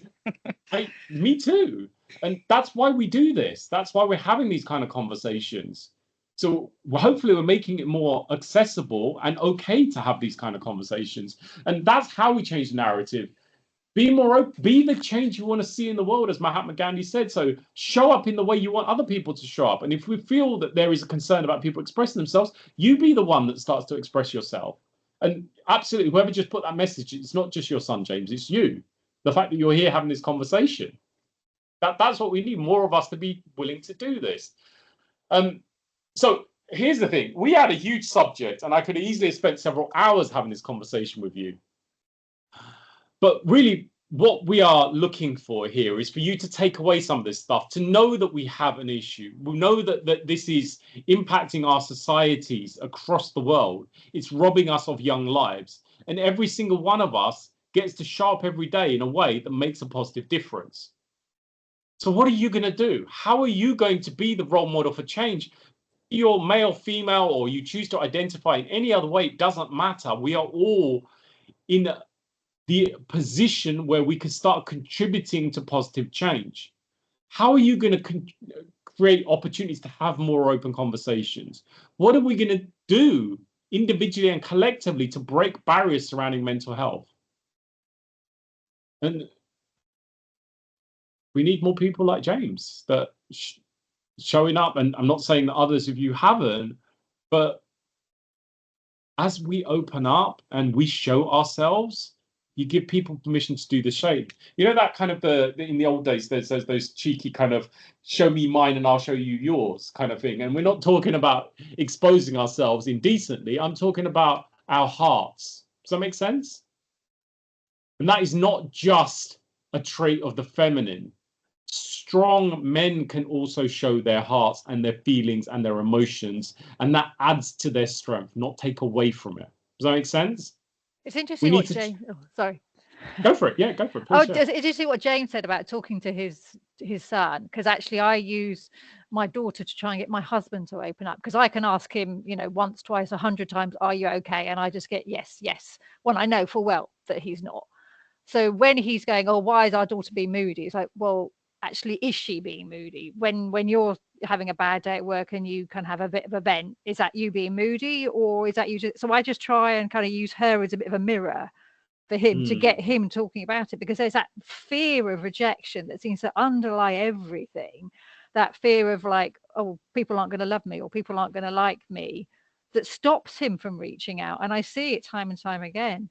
this. Me too. And that's why we do this. That's why we're having these kind of conversations. So hopefully we're making it more accessible and okay to have these kind of conversations. And that's how we change the narrative. Be more open, be the change you want to see in the world, as Mahatma Gandhi said. So show up in the way you want other people to show up. And if we feel that there is a concern about people expressing themselves, you be the one that starts to express yourself. And absolutely, whoever just put that message, it's not just your son, James, it's you. The fact that you're here having this conversation. That's what we need, more of us to be willing to do this. So here's the thing. We had a huge subject, and I could easily have spent several hours having this conversation with you. But really, what we are looking for here is for you to take away some of this stuff, to know that we have an issue. We know that this is impacting our societies across the world. It's robbing us of young lives. And every single one of us gets to show up every day in a way that makes a positive difference. So what are you going to do? How are you going to be the role model for change? You're male, female, or you choose to identify in any other way, it doesn't matter. We are all in the position where we can start contributing to positive change. How are you going to create opportunities to have more open conversations? What are we going to do individually and collectively to break barriers surrounding mental health? And we need more people like James that showing up, and I'm not saying that others of you haven't, but as we open up and we show ourselves, you give people permission to do the same. You know, that kind of in the old days, there's those cheeky kind of show me mine and I'll show you yours kind of thing. And we're not talking about exposing ourselves indecently. I'm talking about our hearts. Does that make sense? And that is not just a trait of the feminine. Strong men can also show their hearts and their feelings and their emotions, and that adds to their strength, not take away from it. Does that make sense? It's interesting what James. Oh, sorry. Go for it. Yeah, go for it. Please, it's interesting what James said about talking to his son, because actually I use my daughter to try and get my husband to open up, because I can ask him, you know, once, twice, 100 times, "Are you okay?" And I just get yes, yes, when I know full well that he's not. So when he's going, "Oh, why is our daughter being moody?" It's like, well, actually, is she being moody? When you're having a bad day at work and you can have a bit of a vent, is that you being moody, or is that you just... So I just try and kind of use her as a bit of a mirror for him to get him talking about it, because there's that fear of rejection that seems to underlie everything. That fear of like, oh, people aren't going to love me, or people aren't going to like me, that stops him from reaching out. And I see it time and time again.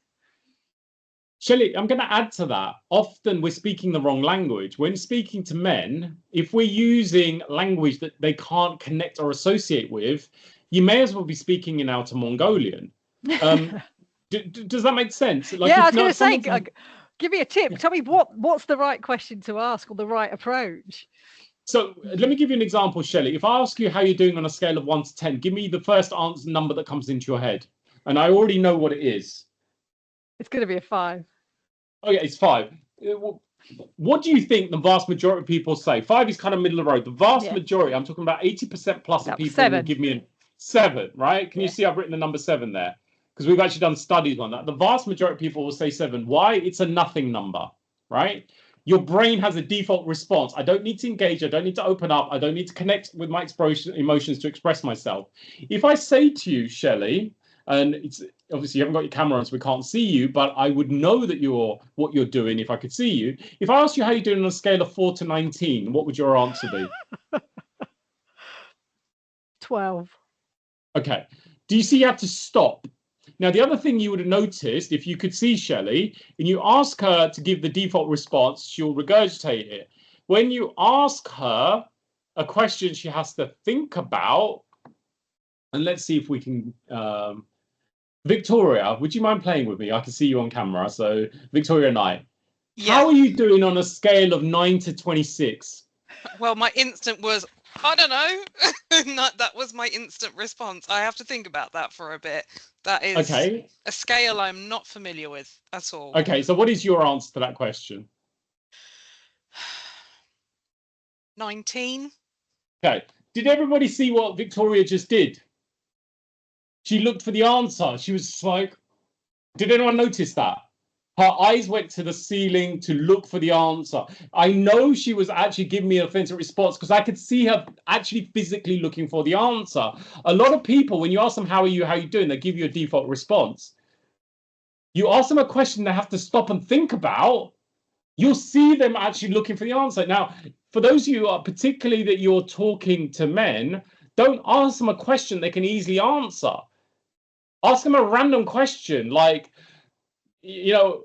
Shelley, I'm going to add to that. Often we're speaking the wrong language. When speaking to men, if we're using language that they can't connect or associate with, you may as well be speaking in Outer Mongolian. Does that make sense? Like, yeah, I was going to say, give me a tip. Tell me what's the right question to ask, or the right approach. So let me give you an example, Shelley. If I ask you how you're doing on a scale of 1 to 10, give me the first answer number that comes into your head. And I already know what it is. It's going to be a 5. Oh, yeah, it's 5. What do you think the vast majority of people say? 5 is kind of middle of the road. The vast majority, I'm talking about 80% plus of people will give me a 7, right? Can you see I've written the number 7 there? Because we've actually done studies on that. The vast majority of people will say 7. Why? It's a nothing number, right? Your brain has a default response. I don't need to engage. I don't need to open up. I don't need to connect with my emotions to express myself. If I say to you, Shelley, and it's obviously you haven't got your camera on, so we can't see you, but I would know that what you're doing if I could see you. If I asked you how you're doing on a scale of 4 to 19, what would your answer be? 12. Okay. Do you see you have to stop? Now, the other thing you would have noticed, if you could see Shelley, and you ask her to give the default response, she'll regurgitate it. When you ask her a question she has to think about, and let's see if we can... Victoria, would you mind playing with me? I can see you on camera. So, Victoria Knight, how are you doing on a scale of 9 to 26? Well, my instant was, I don't know. That was my instant response. I have to think about that for a bit. That is a scale I'm not familiar with at all. Okay, so what is your answer to that question? 19. Okay. Did everybody see what Victoria just did? She looked for the answer. She was like, did anyone notice that? Her eyes went to the ceiling to look for the answer. I know she was actually giving me an offensive response because I could see her actually physically looking for the answer. A lot of people, when you ask them, how are you doing? They give you a default response. You ask them a question they have to stop and think about, you'll see them actually looking for the answer. Now, for those of you, particularly that you're talking to men, don't ask them a question they can easily answer. Ask them a random question like, you know,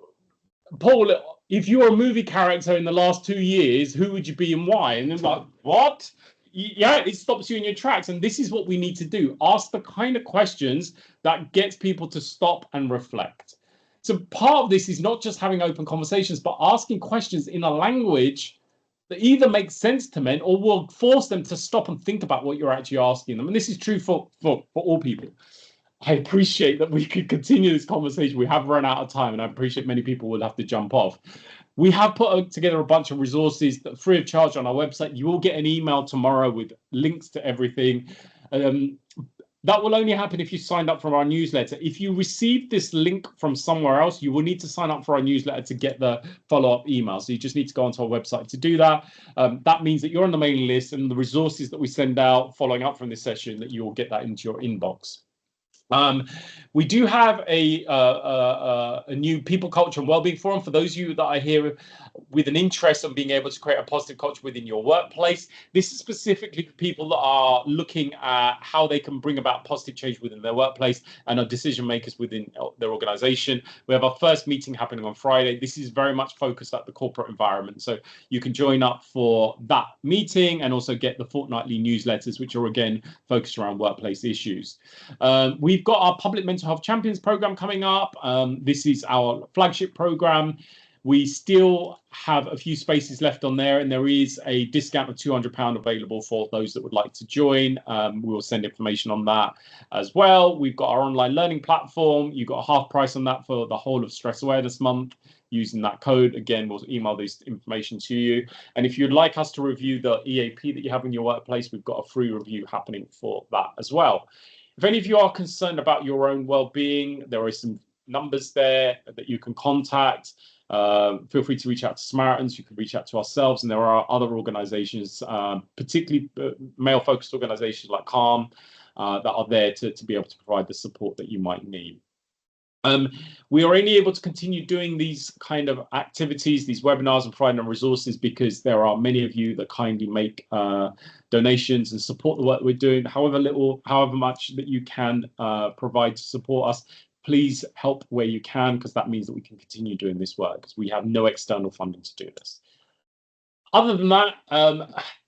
Paul, if you were a movie character in the last 2 years, who would you be and why? And they're like, what? Yeah, it stops you in your tracks. And this is what we need to do. Ask the kind of questions that gets people to stop and reflect. So part of this is not just having open conversations, but asking questions in a language that either makes sense to men or will force them to stop and think about what you're actually asking them. And this is true for all people. I appreciate that we could continue this conversation. We have run out of time, and I appreciate many people will have to jump off. We have put together a bunch of resources that free of charge on our website. You will get an email tomorrow with links to everything. That will only happen if you signed up for our newsletter. If you received this link from somewhere else, you will need to sign up for our newsletter to get the follow-up email. So you just need to go onto our website to do that. That means that you're on the mailing list, and the resources that we send out following up from this session, that you will get that into your inbox. We do have a new people, culture and wellbeing forum for those of you that are here with an interest in being able to create a positive culture within your workplace. This is specifically for people that are looking at how they can bring about positive change within their workplace and are decision makers within their organization. We have our first meeting happening on Friday. This is very much focused at the corporate environment, so you can join up for that meeting and also get the fortnightly newsletters, which are again focused around workplace issues. We've got our Public Mental Health Champions program coming up. This is our flagship program. We still have a few spaces left on there, and there is a discount of £200 available for those that would like to join. We will send information on that as well. We've got our online learning platform. You've got a half price on that for the whole of Stress Awareness Month. Using that code, again, we'll email this information to you. And if you'd like us to review the EAP that you have in your workplace, we've got a free review happening for that as well. If any of you are concerned about your own well-being, there are some numbers there that you can contact. Feel free to reach out to Samaritans. You can reach out to ourselves, and there are other organizations, particularly male-focused organizations like Calm, that are there to be able to provide the support that you might need. We are only able to continue doing these kind of activities, these webinars, and providing them resources because there are many of you that kindly make donations and support the work we're doing. However little, however much that you can provide to support us, please help where you can, because that means that we can continue doing this work, because we have no external funding to do this. Other than that,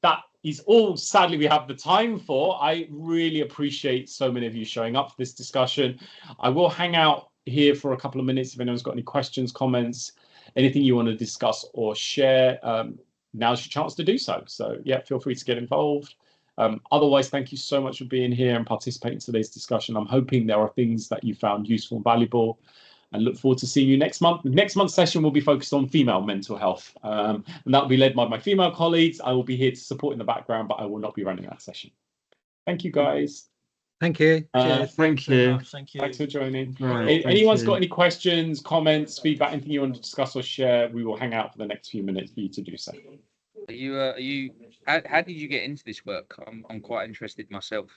that is all sadly we have the time for. I really appreciate so many of you showing up for this discussion. I will hang out here for a couple of minutes if anyone's got any questions, comments, anything you want to discuss or share. Now's your chance to do so. So yeah, feel free to get involved. Otherwise, thank you so much for being here and participating in today's discussion. I'm hoping there are things that you found useful and valuable, and look forward to seeing you next month. Next month's session will be focused on female mental health, and that will be led by my female colleagues. I will be here to support in the background, but I will not be running that session. Thank you, guys. Thank you. Thank you. Thank you. Thanks for joining. Right, Anyone's got any questions, comments, feedback, anything you want to discuss or share, we will hang out for the next few minutes for you to do so. How did you get into this work? I'm quite interested myself.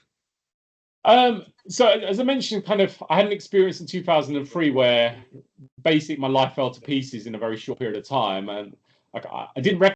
So as I mentioned, I had an experience in 2003 where basically my life fell to pieces in a very short period of time, and I didn't recognize